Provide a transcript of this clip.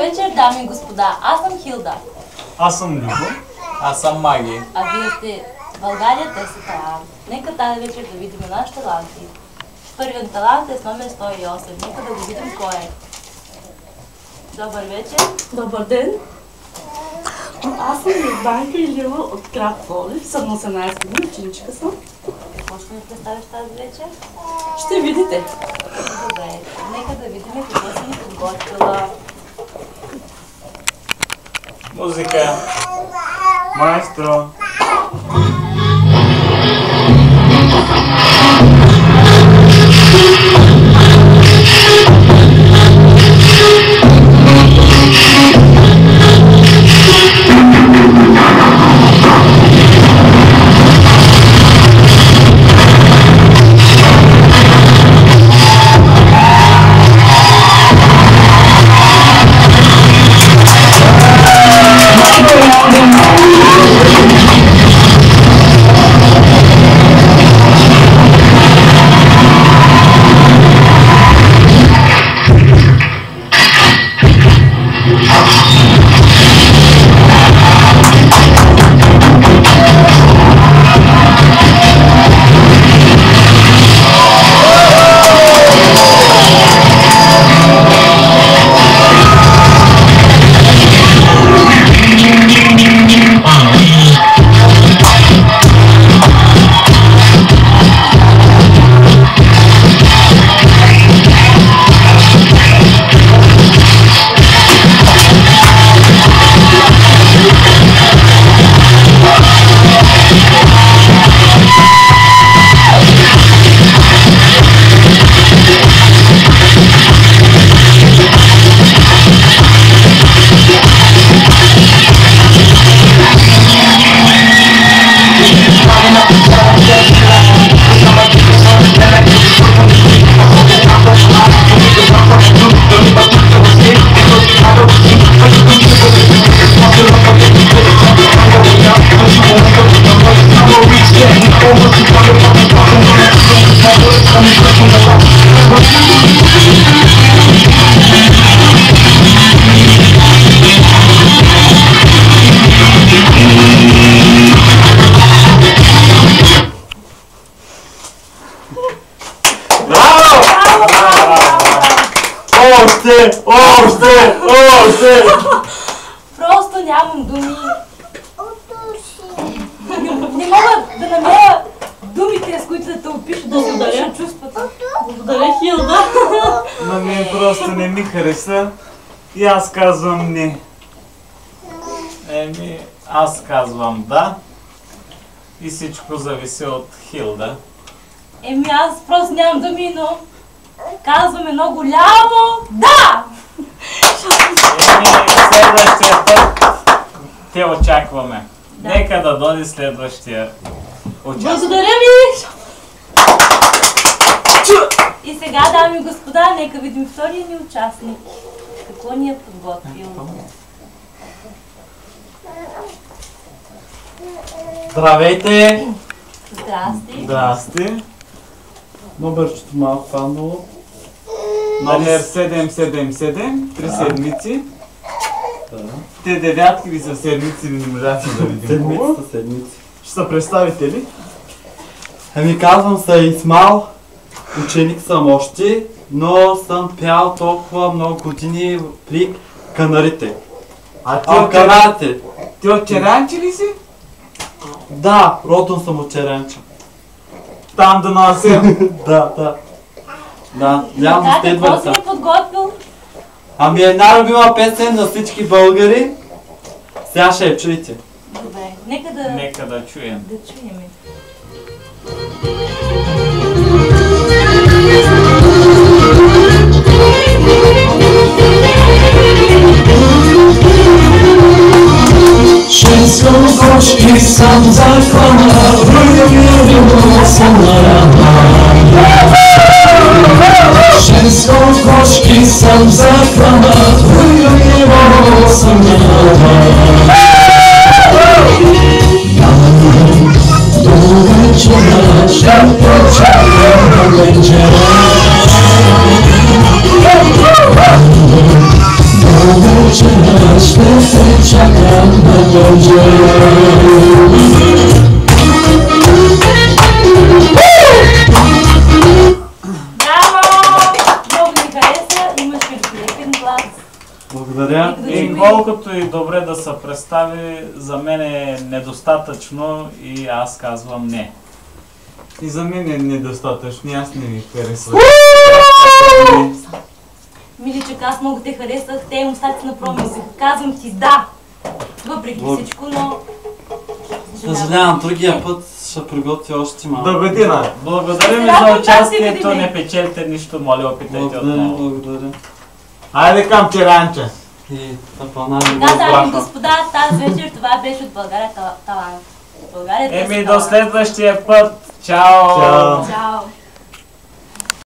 вечер, дами и господа. Аз съм Хилда. Аз съм Любо. Аз съм Маги. А вие сте България търси талант. Нека тази вечер да видим нашите таланти. Първият талант е с номер 108. Нека да го видим кой е. Добър вечер. Добър ден. Аз съм Йорданка Илиева от град Пловдив. Съм на 18 години, ученичка съм. Какво ще ми представиш тази вечер? Ще видите. Добре. Нека да видим какво си ни подготвила. Музика. Маестро. Още! Просто нямам думи. Не мога да намеря думите, с които да те опиша, да си опиша чувствата. Благодаря, Хилда. На мен просто не ми хареса и аз казвам не. Аз казвам да. И всичко зависи от Хилда. Аз просто нямам думи, но казвам едно голямо да! Следващия път те очакваме. Да. Нека да дойде следващия участник. Благодаря ви. И сега, дами и господа, нека видим втория ни участник. Какво ни е подготвил? Здравейте! Здрасти. Здрасти. Номерчето малко фанало. Номер 777, 3 седмици. Да. Те девятки ли са седмици или не можахме да видим? Седмици. Ще се представите ли? Казвам се Исмал, ученик съм още, но съм пял толкова много години при канарите. Канарите! Ти от Черанчи ли си? Да, родом съм от Черенча. Там да насем. Да. Явно сте Какво си идват. ми подготвил? Една любима песен на всички българи. Сега ще я чуете. Добре, Нека да чуем. да чуем. Шесто кошки сам заклана, вървим съм на рана. Шесто кошки сам заклана, вървим съм на рана. До вечера ще почакам до вечера. До Ще се чакам да дойде. Благодаря. И колкото и добре да се представи, за мен е недостатъчно и аз казвам не. И за мен е недостатъчно, аз не ви харесвам. Миличък, аз много те харесах, те емоциите на промисъл. Казвам ти да, въпреки всичко, но... Съжалявам, другия път ще приготвя още малко. До година. Благодарим за участието, не печелите нищо, моля опитайте отново. Благодаря. Айде към Тиранче. И Апанари Да, дами и господа, тази вечер това беше от България Талант. България Еми до следващия път. Чао! Чао! Чао!